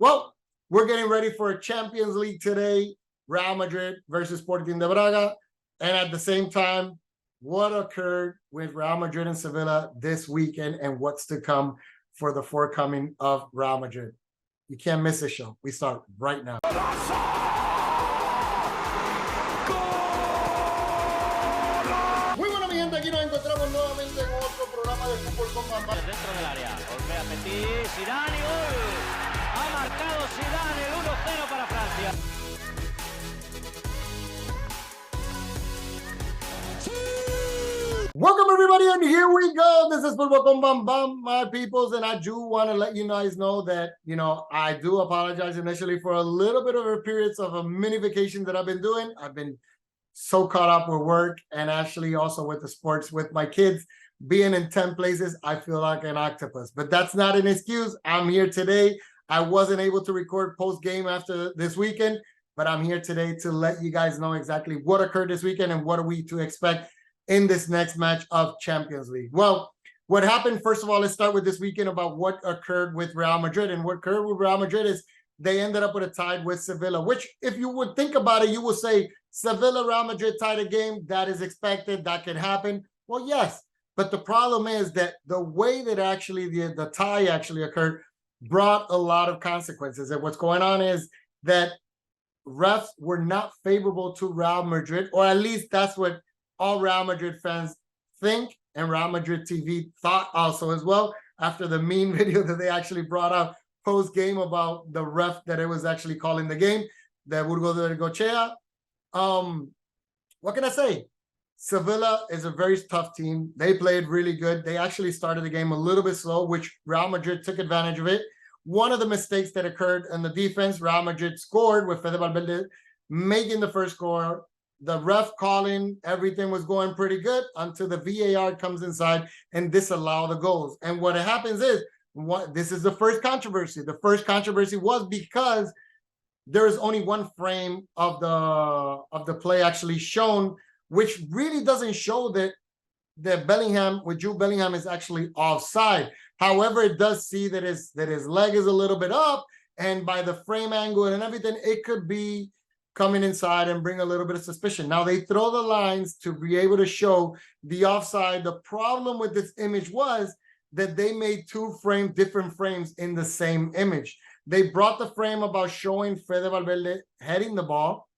Well, we're getting ready for a Champions League today. Real Madrid versus Sporting de Braga. And at the same time, what occurred with Real Madrid and Sevilla this weekend and what's to come for the forthcoming of Real Madrid. You can't miss this show. We start right now. Muy buena, mi gente. Aquí nos encontramos nuevamente en otro programa de Fútbol con Bambam. Dentro del área. Golpea Petit, Zidane y gol. Ha marcado Zidane el 1-0 para Francia. Welcome everybody, and here we go. This is Futbol con Bambam, my peoples, and I do want to let you guys know that, I do apologize initially for a little bit of a periods of a mini vacation that I've been doing. I've been so caught up with work and actually also with the sports with my kids. Being in 10 places, I feel like an octopus, but that's not an excuse. I'm here today. I wasn't able to record post-game after this weekend, but I'm here today to let you guys know exactly what occurred this weekend and what are we to expect in this next match of Champions League. Well, what happened, first of all, let's start with this weekend about what occurred with Real Madrid. And what occurred with Real Madrid is they ended up with a tie with Sevilla, which if you would think about it, you would say Sevilla, Real Madrid tied a game. That is expected. That can happen. Well, yes. But the problem is that the way that actually the tie actually occurred brought a lot of consequences. And what's going on is that refs were not favorable to Real Madrid, or at least that's what all Real Madrid fans think, and Real Madrid TV thought also as well, after the meme video that they actually brought out post-game about the ref that it was actually calling the game, that Burgos de Gochea. What can I say? Sevilla is a very tough team. They played really good. They actually started the game a little bit slow, which Real Madrid took advantage of it. One of the mistakes that occurred in the defense, Real Madrid scored with Fede Valverde making the first score. The ref calling, everything was going pretty good until the VAR comes inside and disallow the goals. And what happens is, this is the first controversy. The first controversy was because there is only one frame of the play actually shown, which really doesn't show that Bellingham, with Jude Bellingham, is actually offside. However, it does see that his leg is a little bit up, and by the frame angle and everything, it could be coming inside and bring a little bit of suspicion. Now they throw the lines to be able to show the offside. The problem with this image was that they made different frames in the same image. They brought the frame about showing Fede Valverde heading the ball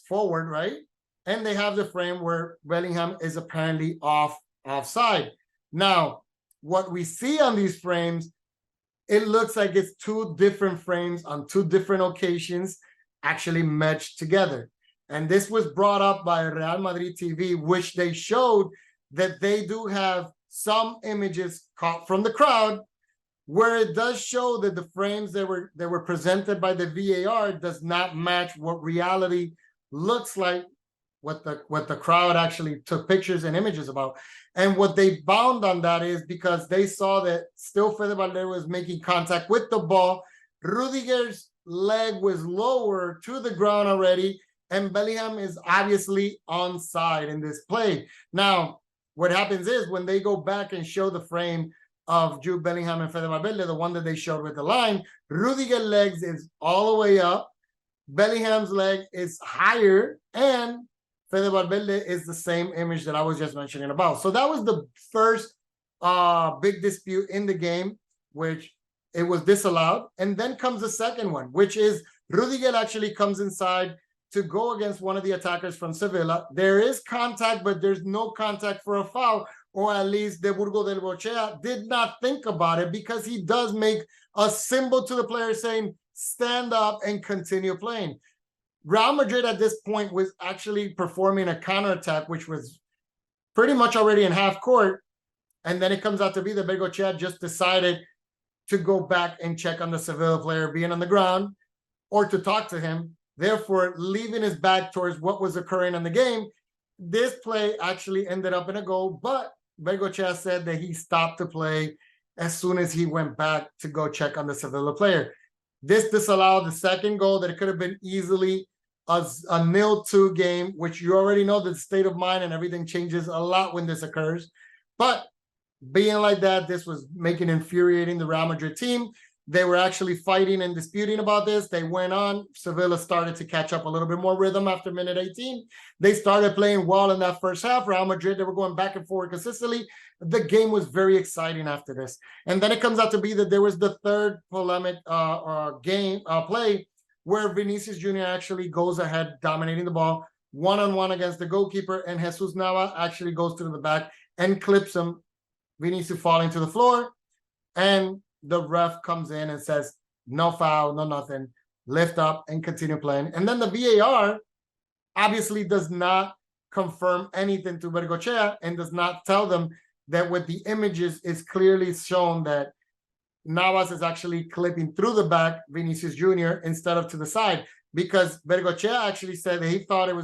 forward, right? And they have the frame where Bellingham is apparently offside. Now, what we see on these frames, it looks like it's two different frames on two different occasions actually matched together. And this was brought up by Real Madrid TV, which they showed that they do have some images caught from the crowd where it does show that the frames that were presented by the VAR does not match what reality looks like, what the crowd actually took pictures and images about. And what they found on that is because they saw that still Fede Valverde was making contact with the ball. Rudiger's leg was lower to the ground already, and Bellingham is obviously onside in this play. Now, what happens is when they go back and show the frame of Jude Bellingham and Fede Valverde, the one that they showed with the line, Rudiger's legs is all the way up, Bellingham's leg is higher, and Fede Valverde is the same image that I was just mentioning about. So that was the first big dispute in the game, which it was disallowed. And then comes the second one, which is Rudiger actually comes inside to go against one of the attackers from Sevilla. There is contact, but there's no contact for a foul, or at least the Burgos de Gochea did not think about it, because he does make a symbol to the player saying, stand up and continue playing. Real Madrid at this point was actually performing a counterattack, which was pretty much already in half court. And then it comes out to be that Bengochea just decided to go back and check on the Sevilla player being on the ground, or to talk to him, therefore leaving his back towards what was occurring in the game. This play actually ended up in a goal, but Bengochea said that he stopped the play as soon as he went back to go check on the Sevilla player. This disallowed the second goal that it could have been easily a 0-2 game, which you already know the state of mind and everything changes a lot when this occurs. But being like that, this was making infuriating the Real Madrid team. They were actually fighting and disputing about this. They went on. Sevilla started to catch up a little bit more rhythm after minute 18. They started playing well in that first half. Real Madrid, they were going back and forth consistently. The game was very exciting after this. And then it comes out to be that there was the third polemic play where Vinicius Jr. actually goes ahead, dominating the ball, one-on-one against the goalkeeper, and Jesus Nava actually goes to the back and clips him. Vinicius falling to the floor, and the ref comes in and says, no foul, no nothing, lift up and continue playing. And then the VAR obviously does not confirm anything to Bengoechea and does not tell them that with the images is clearly shown that Navas is actually clipping through the back Vinicius Jr. instead of to the side, because Bengoechea actually said that he thought it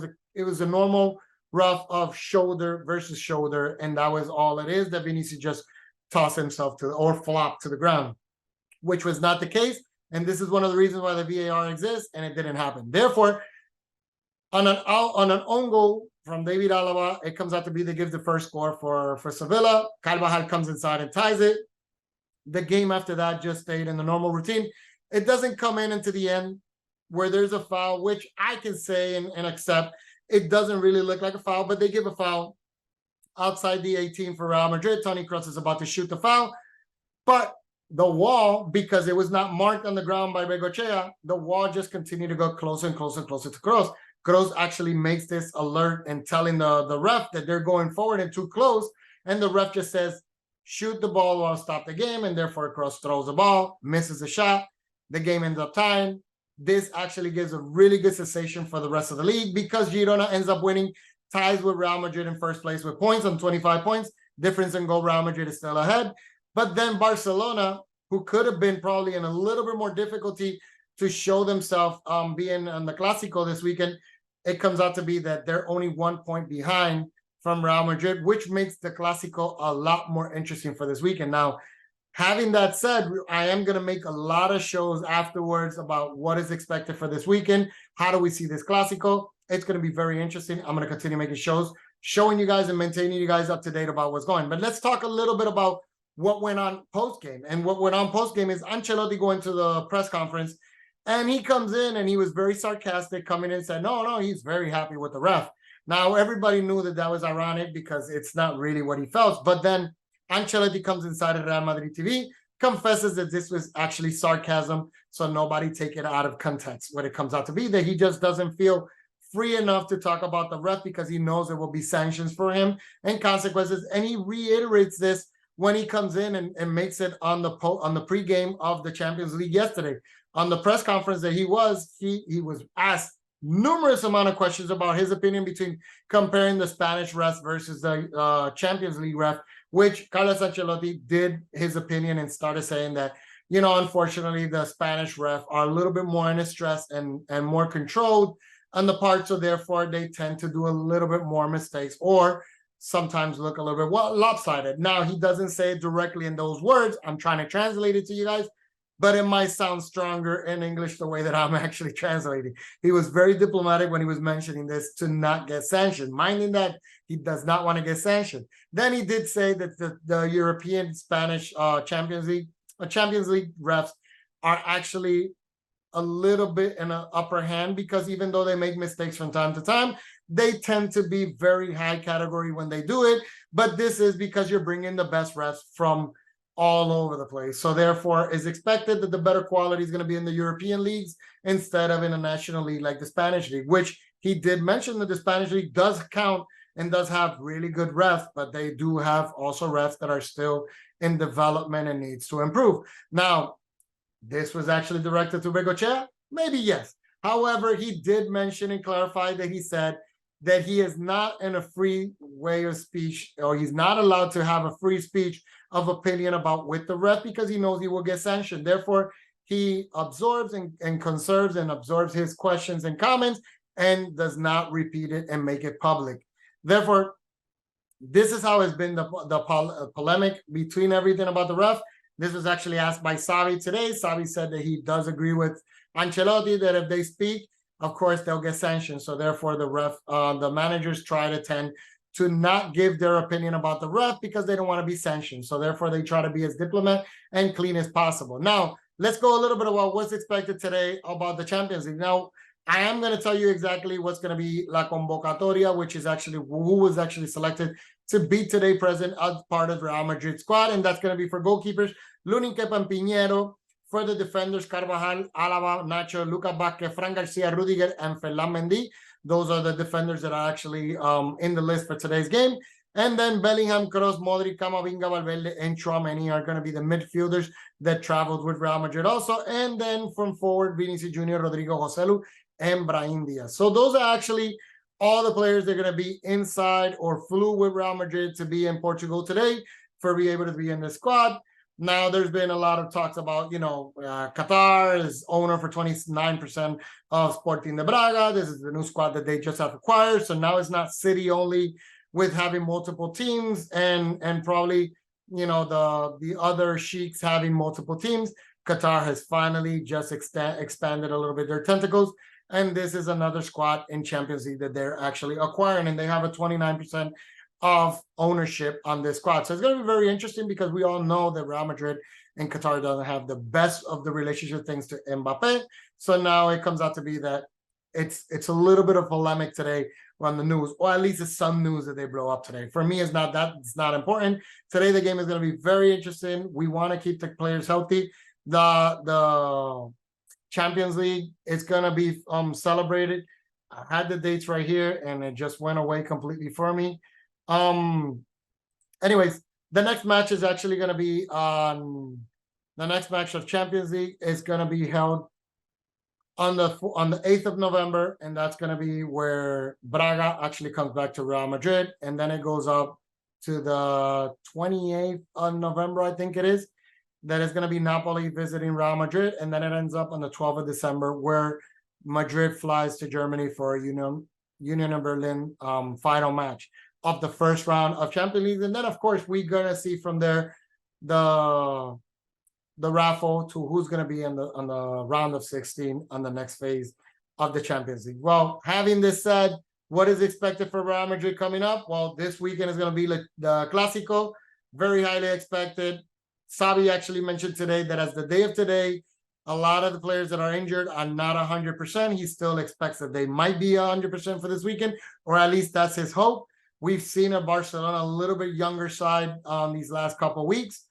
was a normal rough of shoulder versus shoulder, and that was all it is, that Vinicius just toss himself to or flop to the ground, which was not the case. And this is one of the reasons why the VAR exists, and it didn't happen. Therefore, on an own goal from David Alaba, it comes out to be they give the first score for Sevilla. Carvajal comes inside and ties it. The game after that just stayed in the normal routine. It doesn't come in into the end where there's a foul, which I can say and accept. It doesn't really look like a foul, but they give a foul outside the 18 for Real Madrid. Toni Kroos is about to shoot the foul, but the wall, because it was not marked on the ground by Bengoechea, the wall just continued to go closer and closer and closer to Kroos. Kroos actually makes this alert and telling the ref that they're going forward and too close, and the ref just says, shoot the ball or I'll stop the game, and therefore Kroos throws the ball, misses the shot. The game ends up tying. This actually gives a really good sensation for the rest of the league, because Girona ends up winning, ties with Real Madrid in first place with points on 25 points. Difference in goal, Real Madrid is still ahead. But then Barcelona, who could have been probably in a little bit more difficulty to show themselves being on the Clásico this weekend, it comes out to be that they're only 1 point behind from Real Madrid, which makes the Clásico a lot more interesting for this weekend. Now, having that said, I am going to make a lot of shows afterwards about what is expected for this weekend. How do we see this Clásico? It's going to be very interesting. I'm going to continue making shows, showing you guys and maintaining you guys up to date about what's going. But let's talk a little bit about what went on post-game. And what went on post-game is Ancelotti going to the press conference, and he comes in and he was very sarcastic, coming in and said, no, he's very happy with the ref. Now, everybody knew that was ironic because it's not really what he felt. But then Ancelotti comes inside of Real Madrid TV, confesses that this was actually sarcasm, so nobody take it out of context. What it comes out to be that he just doesn't feel free enough to talk about the ref because he knows there will be sanctions for him and consequences. And he reiterates this when he comes in and makes it on the pregame of the Champions League yesterday. On the press conference that he was asked numerous amount of questions about his opinion between comparing the Spanish refs versus the Champions League ref, which Carlos Ancelotti did his opinion and started saying that, unfortunately, the Spanish ref are a little bit more in stress and more controlled on the part, so therefore they tend to do a little bit more mistakes or sometimes look a little bit lopsided. Now, he doesn't say it directly in those words. I'm trying to translate it to you guys, but it might sound stronger in English the way that I'm actually translating. He was very diplomatic when he was mentioning this to not get sanctioned, minding that he does not want to get sanctioned. Then he did say that the European Spanish Champions League refs are actually a little bit in an upper hand, because even though they make mistakes from time to time, they tend to be very high category when they do it. But this is because you're bringing the best refs from all over the place. So therefore, it's expected that the better quality is going to be in the European leagues instead of in a national league like the Spanish league, which he did mention that the Spanish league does count and does have really good refs, but they do have also refs that are still in development and needs to improve. Now, this was actually directed to Bengoechea? Maybe yes. However, he did mention and clarify that he said that he is not in a free way of speech, or he's not allowed to have a free speech of opinion about with the ref, because he knows he will get sanctioned. Therefore, he absorbs and conserves and absorbs his questions and comments and does not repeat it and make it public. Therefore, this is how it's been the polemic between everything about the ref. This was actually asked by Xavi today. Xavi said that he does agree with Ancelotti that if they speak, of course, they'll get sanctioned. So therefore, the managers try to tend to not give their opinion about the ref because they don't want to be sanctioned. So therefore, they try to be as diplomatic and clean as possible. Now, let's go a little bit about what's expected today about the Champions League. Now, I am going to tell you exactly what's going to be La Convocatoria, which is actually who was actually selected to be today present as part of Real Madrid squad, and that's going to be for goalkeepers, Lunin Kepa Piñero, for the defenders, Carvajal, Alaba, Nacho, Lucas Vázquez, Fran Garcia, Rudiger, and Ferland Mendy. Those are the defenders that are actually in the list for today's game. And then Bellingham, Kroos, Modric, Camavinga, Valverde, and Tchouaméni are going to be the midfielders that traveled with Real Madrid also. And then from forward, Vinicius Jr., Rodrigo Joselu, and Brahim Diaz. So those are actually all the players that are going to be inside or flew with Real Madrid to be in Portugal today for be able to be in the squad. Now, there's been a lot of talks about, Qatar is owner for 29% of Sporting de Braga. This is the new squad that they just have acquired. So now it's not City only with having multiple teams and probably, the other sheiks having multiple teams. Qatar has finally just expanded a little bit their tentacles. And this is another squad in Champions League that they're actually acquiring. And they have a 29% of ownership on this squad. So it's going to be very interesting because we all know that Real Madrid and Qatar doesn't have the best of the relationship thanks to Mbappe. So now it comes out to be that it's a little bit of polemic today on the news, or at least it's some news that they blow up today. For me, it's not important. Today, the game is going to be very interesting. We want to keep the players healthy. The Champions League is going to be celebrated. I had the dates right here, and it just went away completely for me. Anyways, the next match is actually going to be the next match of Champions League is going to be held on the 8th of November, and that's going to be where Braga actually comes back to Real Madrid, and then it goes up to the 28th of November, I think it is. That is going to be Napoli visiting Real Madrid, and then it ends up on the 12th of December where Madrid flies to Germany for a Union of Berlin final match of the first round of Champions League. And then, of course, we're going to see from there the raffle to who's going to be on the round of 16 on the next phase of the Champions League. Well, having this said, what is expected for Real Madrid coming up? Well, this weekend is going to be the Clásico, very highly expected. Xavi actually mentioned today that as the day of today, a lot of the players that are injured are not 100%. He still expects that they might be 100% for this weekend, or at least that's his hope. We've seen a Barcelona a little bit younger side these last couple of weeks.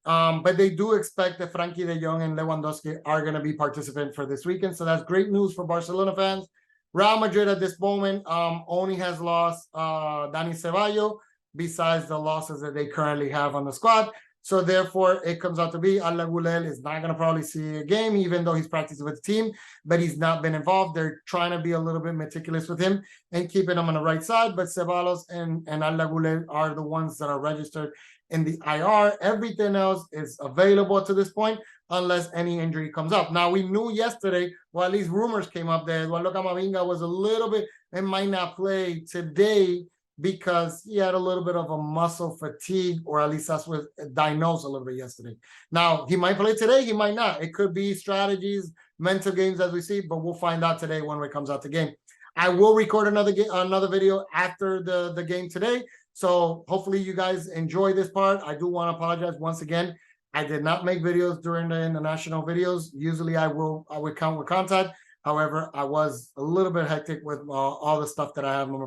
But they do expect that Frankie de Jong and Lewandowski are going to be participants for this weekend. So that's great news for Barcelona fans. Real Madrid at this moment only has lost Dani Ceballos, besides the losses that they currently have on the squad. So therefore, it comes out to be Arda Güler is not going to probably see a game, even though he's practicing with the team, but he's not been involved. They're trying to be a little bit meticulous with him and keeping him on the right side. But Ceballos and Arda Güler are the ones that are registered in the IR. Everything else is available to this point, unless any injury comes up. Now, we knew yesterday, well, at least rumors came up that Eduardo Camavinga was a little bit, and might not play today because he had a little bit of a muscle fatigue, or at least that's what diagnosed a little bit yesterday. Now, he might play today, he might not. It could be strategies, mental games as we see, but we'll find out today when it comes out the game. I will record another video after the game today. So hopefully you guys enjoy this part. I do want to apologize once again. I did not make videos during the international videos. Usually I would count with contact. However, I was a little bit hectic with all the stuff that I have in my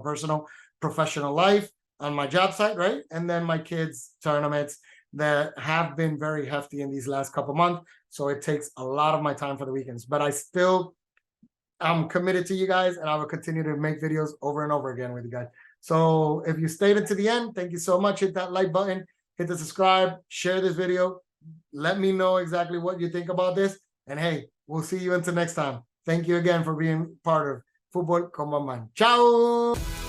professional life on my job site, right? And then my kids' tournaments that have been very hefty in these last couple months. So it takes a lot of my time for the weekends. But I'm committed to you guys, and I will continue to make videos over and over again with you guys. So if you stayed until the end, thank you so much. Hit that like button, hit the subscribe, share this video. Let me know exactly what you think about this. And hey, we'll see you until next time. Thank you again for being part of Futbol con Bambam. Ciao!